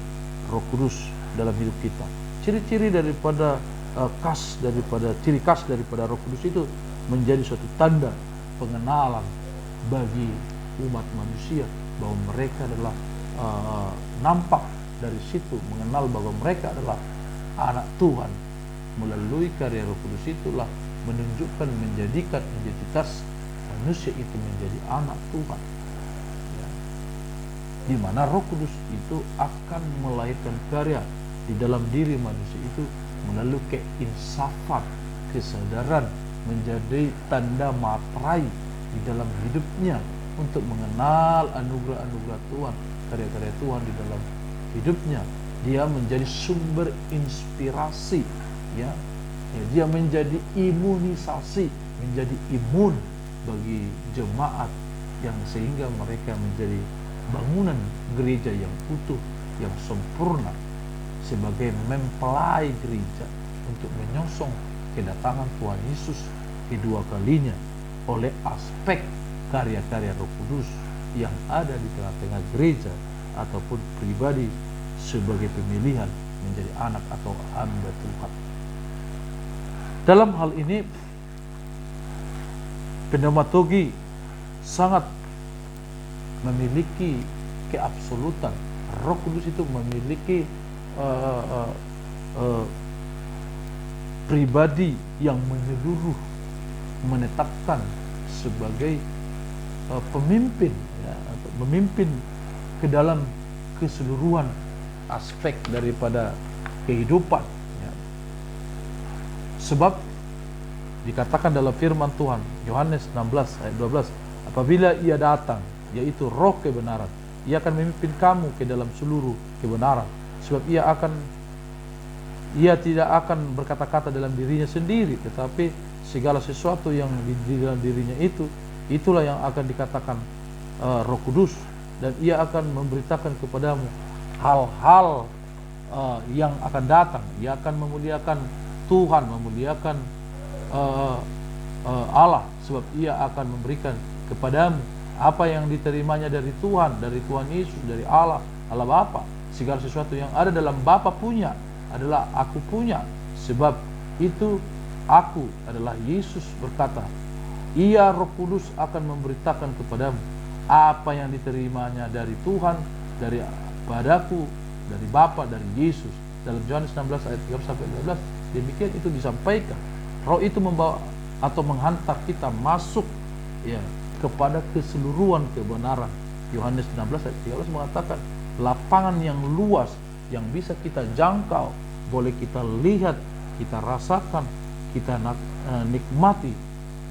S1: Roh Kudus dalam hidup kita. Ciri-ciri daripada ciri khas daripada Roh Kudus itu menjadi suatu tanda pengenalan bagi umat manusia bahwa mereka adalah nampak dari situ mengenal bahwa mereka adalah anak Tuhan. Melalui karya Roh Kudus itulah menunjukkan, menjadikan identitas manusia itu menjadi anak Tuhan, ya. Di mana Roh Kudus itu akan melahirkan karya di dalam diri manusia itu melalui keinsafan, kesadaran, menjadi tanda materai di dalam hidupnya untuk mengenal anugerah-anugerah Tuhan, karya-karya Tuhan di dalam hidupnya. Dia menjadi sumber inspirasi, ya. Dia menjadi imunisasi menjadi imun bagi jemaat, yang sehingga mereka menjadi bangunan gereja yang utuh, yang sempurna, sebagai mempelai gereja untuk menyongsong kedatangan Tuhan Yesus kedua kalinya, oleh aspek karya-karya Roh Kudus yang ada di tengah-tengah gereja ataupun pribadi sebagai pemilihan menjadi anak atau hamba Tuhan. Dalam hal ini pneumatologi sangat memiliki keabsolutan. Roh Kudus itu memiliki pribadi yang menyeluruh, menetapkan sebagai pemimpin, ya, atau memimpin ke dalam keseluruhan aspek daripada kehidupan, ya. Sebab dikatakan dalam firman Tuhan Yohanes 16 ayat 12, apabila ia datang, yaitu Roh kebenaran, ia akan memimpin kamu ke dalam seluruh kebenaran, sebab ia tidak akan berkata-kata dalam dirinya sendiri, tetapi segala sesuatu yang di dalam dirinya itulah yang akan dikatakan Roh Kudus, dan ia akan memberitakan kepadamu hal-hal yang akan datang. Ia akan memuliakan Tuhan, memuliakan Allah, sebab ia akan memberikan kepadamu apa yang diterimanya dari Tuhan Yesus, dari Allah Bapa. Segala sesuatu yang ada dalam Bapa punya adalah aku punya, sebab itu aku adalah Yesus berkata, ia Roh Kudus akan memberitakan kepadamu apa yang diterimanya dari Tuhan, dari padaku, dari Bapa, dari Yesus. Dalam Yohanes 16 ayat 13-15 demikian itu disampaikan. Roh itu membawa atau menghantar kita masuk, ya, kepada keseluruhan kebenaran. Yohanes 16 ayat 13 mengatakan lapangan yang luas yang bisa kita jangkau, boleh kita lihat, kita rasakan, kita nikmati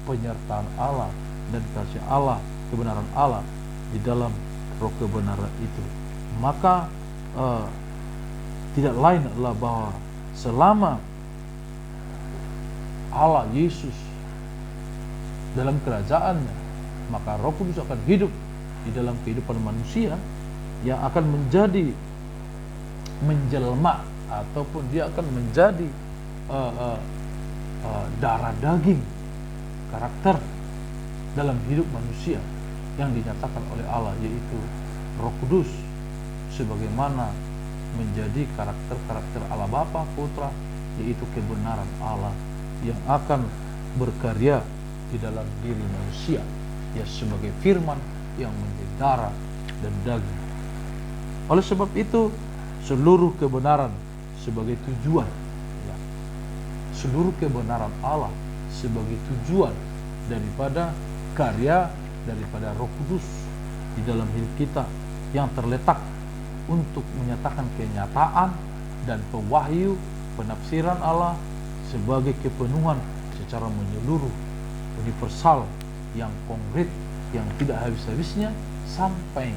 S1: penyertaan Allah dan kasih Allah, kebenaran Allah di dalam roh kebenaran itu. Maka tidak lain adalah bahwa selama Allah Yesus dalam kerajaannya, maka Roh Kudus akan hidup di dalam kehidupan manusia, yang akan menjelma, ataupun dia akan menjadi darah daging karakter dalam hidup manusia yang dinyatakan oleh Allah, yaitu Roh Kudus, sebagaimana menjadi karakter-karakter Allah Bapa, Putra, yaitu kebenaran Allah yang akan berkarya di dalam diri manusia, ya, sebagai firman yang menjadi darah dan daging. Oleh sebab itu, seluruh kebenaran sebagai tujuan, ya, seluruh kebenaran Allah sebagai tujuan daripada karya daripada Roh Kudus di dalam hidup kita, yang terletak untuk menyatakan kenyataan dan pewahyu penafsiran Allah sebagai kepenuhan secara menyeluruh, universal, yang konkret, yang tidak habis-habisnya sampai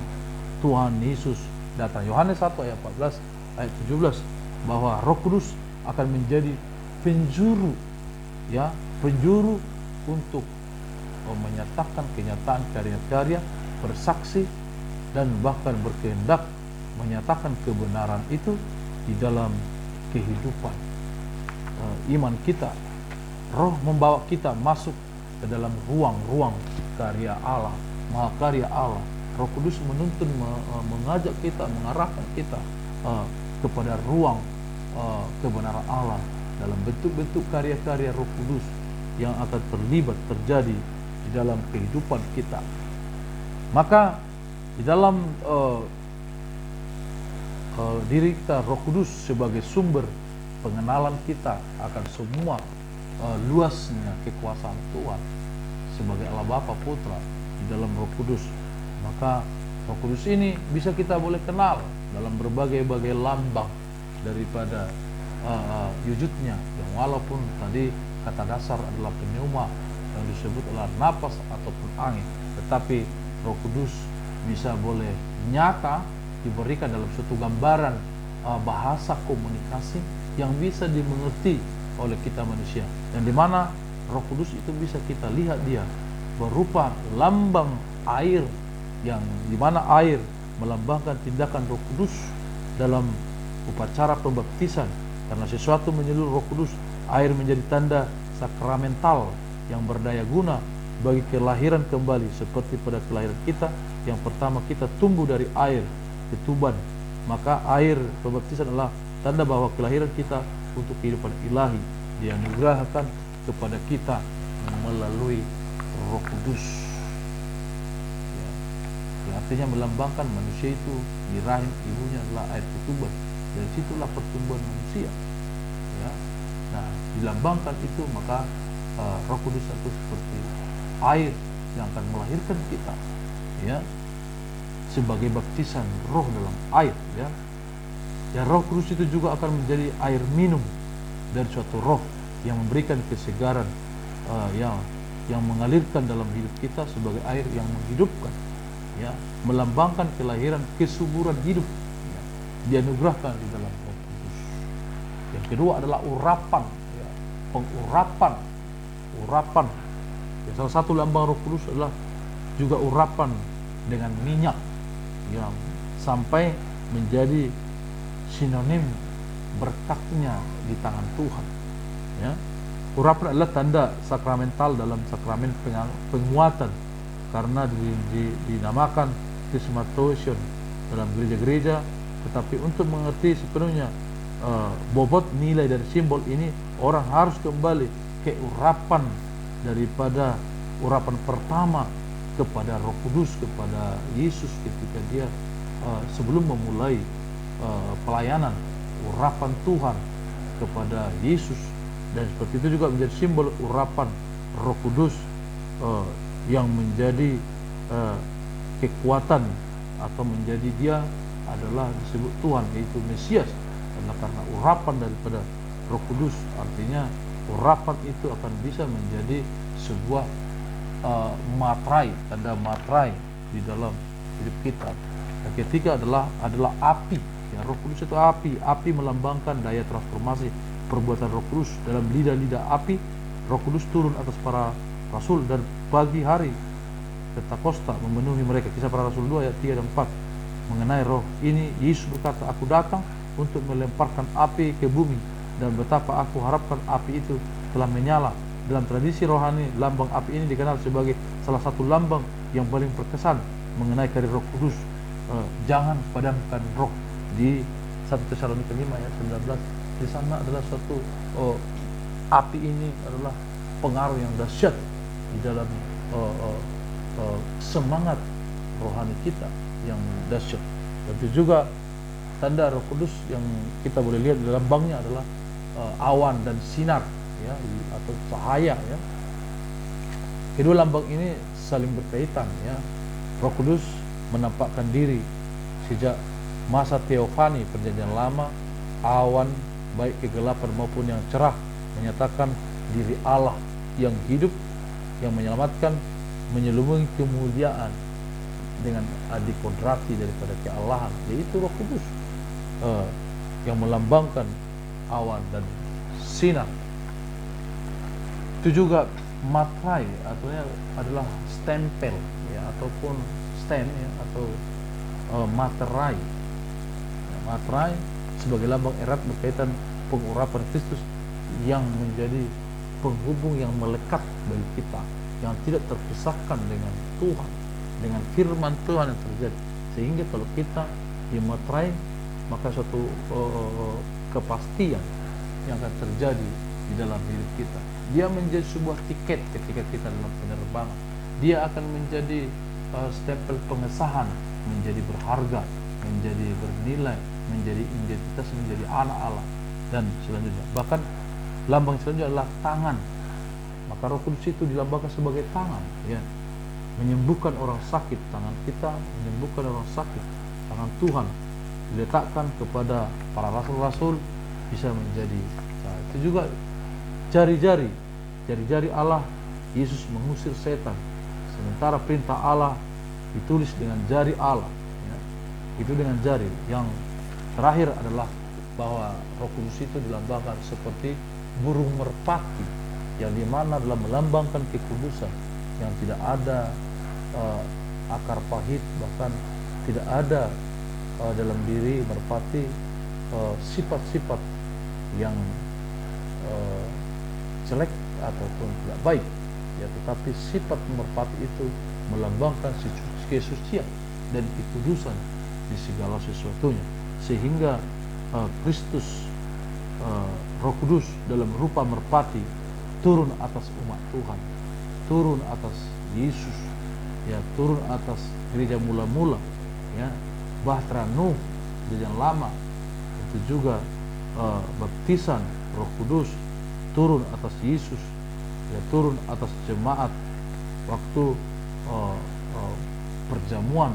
S1: Tuhan Yesus datang. Yohanes 1 ayat 14 ayat 17, bahwa Roh Kudus akan menjadi penjuru, ya, penjuru untuk menyatakan kenyataan karya-karya, bersaksi, dan bahkan berkehendak menyatakan kebenaran itu di dalam kehidupan iman kita. Roh membawa kita masuk ke dalam ruang-ruang karya Allah, mahakarya Allah. Roh Kudus menuntun, mengajak kita, mengarahkan kita kepada ruang kebenaran Allah dalam bentuk-bentuk karya-karya Roh Kudus yang akan terjadi di dalam kehidupan kita. Maka di dalam diri kita, Roh Kudus sebagai sumber pengenalan kita akan semua luasnya kekuasaan Tuhan sebagai Allah Bapa, Putra di dalam Roh Kudus. Maka Roh Kudus ini bisa kita boleh kenal dalam berbagai-bagai lambang daripada wujudnya, yang walaupun tadi kata dasar adalah pneuma yang disebut adalah napas ataupun angin, tetapi Roh Kudus bisa boleh nyata diberikan dalam suatu gambaran bahasa komunikasi yang bisa dimengerti oleh kita manusia, yang dimana Roh Kudus itu bisa kita lihat dia berupa lambang air, yang dimana air melambangkan tindakan Roh Kudus dalam upacara pembaptisan. Karena sesuatu menyeluruh Roh Kudus, air menjadi tanda sakramental yang berdaya guna bagi kelahiran kembali. Seperti pada kelahiran kita, yang pertama kita tumbuh dari air ketuban, maka air pembaptisan adalah tanda bahwa kelahiran kita untuk kehidupan ilahi dianugerahkan kepada kita melalui Roh Kudus, ya. Yang artinya melambangkan manusia itu di rahim ibunya adalah air ketuban. Dari situlah pertumbuhan manusia, ya. Nah, dilambangkan itu, maka Roh Kudus itu seperti air yang akan melahirkan kita, ya, sebagai baptisan roh dalam air, ya. Dan Roh Kudus itu juga akan menjadi air minum dari suatu roh yang memberikan kesegaran, yang mengalirkan dalam hidup kita sebagai air yang menghidupkan, ya, melambangkan kelahiran kesuburan hidup, ya, dianugerahkan di dalam Roh Kudus. Yang kedua adalah urapan, ya, pengurapan. Ya, salah satu lambang Roh Kudus adalah juga urapan dengan minyak yang sampai menjadi sinonim berkatnya di tangan Tuhan, ya. Urapan adalah tanda sakramental dalam sakramen penguatan, karena dinamakan Chrismatosion dalam gereja-gereja. Tetapi untuk mengerti sepenuhnya bobot nilai dari simbol ini, orang harus kembali ke urapan daripada urapan pertama kepada Roh Kudus, kepada Yesus ketika dia sebelum memulai pelayanan, urapan Tuhan kepada Yesus. Dan seperti itu juga menjadi simbol urapan Roh Kudus yang menjadi kekuatan, atau menjadi dia adalah disebut Tuhan, yaitu Mesias, karena urapan daripada Roh Kudus. Artinya urapan itu akan bisa menjadi sebuah materai, tanda materai di dalam hidup kita. Dan ketiga adalah api, ya. Roh Kudus itu api melambangkan daya transformasi perbuatan Roh Kudus. Dalam lidah-lidah api, Roh Kudus turun atas para rasul, dan pagi hari Pentakosta memenuhi mereka. Kisah Para Rasul 2 ayat 3 dan 4. Mengenai roh ini, Yesus berkata, "Aku datang untuk melemparkan api ke bumi, dan betapa aku harapkan api itu telah menyala." Dalam tradisi rohani, lambang api ini dikenal sebagai salah satu lambang yang paling berkesan mengenai karya Roh Kudus. Jangan padamkan roh, di 1 Tesalonika 5 ayat 19. Di sana adalah suatu api ini adalah pengaruh yang dahsyat di dalam semangat rohani kita yang dahsyat. Dan itu juga tanda Roh Kudus yang kita boleh lihat dalam lambangnya adalah awan dan sinar, ya, atau cahaya, ya. Kedua lambang ini saling berkaitan, ya. Roh Kudus menampakkan diri sejak masa teofani perjanjian lama. Awan, baik kegelapan maupun yang cerah, menyatakan diri Allah yang hidup, yang menyelamatkan, menyelubungi kemuliaan dengan adikodrati daripada kealahan, yaitu Roh Kudus, yang melambangkan awan dan sinar. Itu juga materai, artinya adalah stempel, ya, ataupun stem, ya, atau materai. Materai sebagai lambang erat berkaitan pengurapan Kristus yang menjadi penghubung yang melekat bagi kita, yang tidak terpisahkan dengan Tuhan, dengan firman Tuhan yang terjadi. Sehingga kalau kita dimaterai, maka suatu kepastian yang akan terjadi di dalam hidup kita. Dia menjadi sebuah tiket ketika kita dalam penerbangan. Dia akan menjadi stempel pengesahan, menjadi berharga, menjadi bernilai, menjadi identitas, menjadi anak Allah, dan selanjutnya. Bahkan lambang selanjutnya adalah tangan. Maka Roh Kudus itu dilambangkan sebagai tangan, ya, menyembuhkan orang sakit. Tangan kita menyembuhkan orang sakit. Tangan Tuhan diletakkan kepada para rasul-rasul, bisa menjadi, nah, itu juga jari-jari Allah. Yesus mengusir setan, sementara perintah Allah ditulis dengan jari Allah, ya. Itu dengan jari. Yang terakhir adalah bahwa Roh Kudus itu dilambangkan seperti burung merpati, yang dimana dalam melambangkan kekudusan yang tidak ada akar pahit, bahkan tidak ada dalam diri merpati sifat-sifat yang jelek ataupun tidak baik, ya, tetapi sifat merpati itu melambangkan kesucian dan kekudusan di segala sesuatunya, sehingga Kristus Roh Kudus dalam rupa merpati turun atas umat Tuhan, turun atas Yesus, ya, turun atas gereja mula-mula, ya, Bahtera Nuh, gereja lama, itu juga baptisan Roh Kudus turun atas Yesus, ya, turun atas jemaat waktu perjamuan,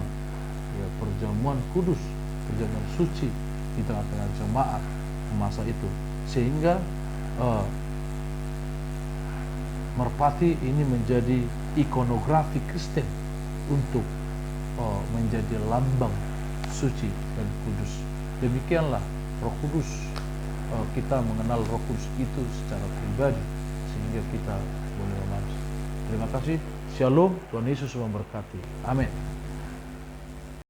S1: ya, perjamuan kudus, perjamuan suci di tengah-tengah jemaat masa itu, sehingga merpati ini menjadi ikonografi Kristen untuk menjadi lambang suci dan kudus. Demikianlah Roh Kudus, kita mengenal Roh Kudus itu secara pribadi sehingga kita boleh memanfaatkan. Terima kasih. Shalom. Tuhan Yesus memberkati. Amin.